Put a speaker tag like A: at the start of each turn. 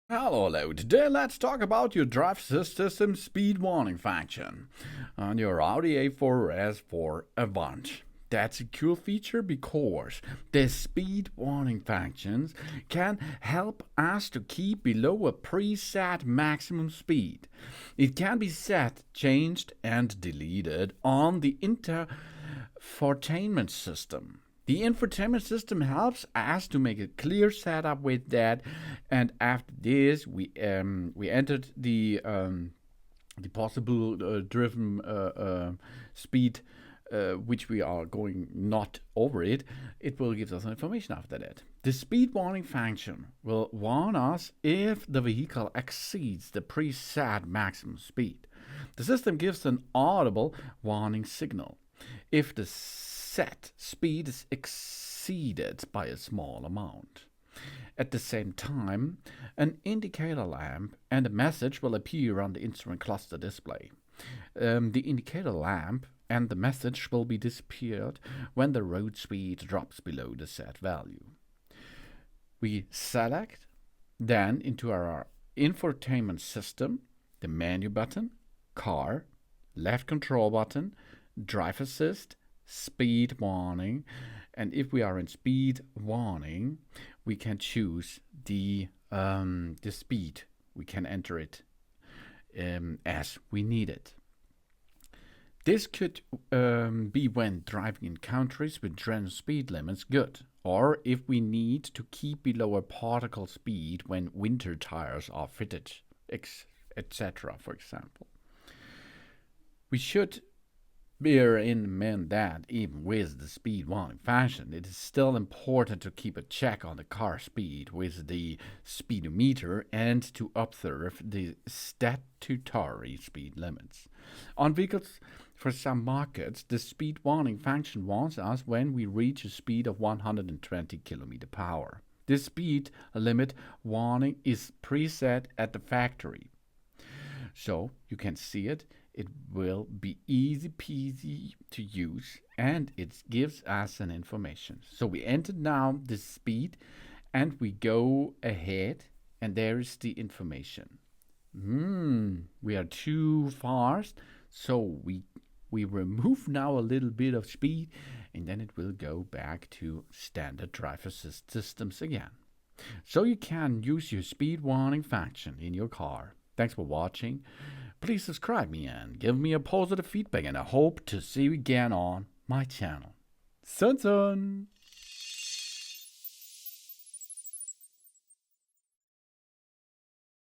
A: Hello, today let's talk about your drive system speed warning function on your Audi A4 S4 Avant. That's a cool feature because the speed warning functions can help us to keep below a preset maximum speed. It can be set, changed, and deleted on the infotainment system. The infotainment system helps us to make a clear setup with that, and after this, we entered the possible driven speed, which we are going not over it. It will give us information after that. The speed warning function will warn us if the vehicle exceeds the preset maximum speed. The system gives an audible warning signal if the set speed is exceeded by a small amount. At the same time, an indicator lamp and a message will appear on the instrument cluster display. The indicator lamp and the message will be disappeared when the road speed drops below the set value. We select then into our infotainment system the menu button, car, left control button, drive assist, speed warning, and if we are in speed warning, we can choose the speed. We can enter it as we need it. This could be when driving in countries with general speed limits good, or if we need to keep below a particle speed when winter tires are fitted, etc. for example. We should bear in mind that even with the speed warning function, it is still important to keep a check on the car speed with the speedometer and to observe the statutory speed limits. On vehicles for some markets, the speed warning function warns us when we reach a speed of 120 km per hour. This speed limit warning is preset at the factory, so you can see it. It will be easy peasy to use, and it gives us an information. So we enter now the speed and we go ahead, and there is the information. We are too fast, so we remove now a little bit of speed, and then it will go back to standard drive assist systems again. So you can use your speed warning function in your car. Thanks for watching. Please subscribe me and give me a positive feedback, and I hope to see you again on my channel. Sun Sun!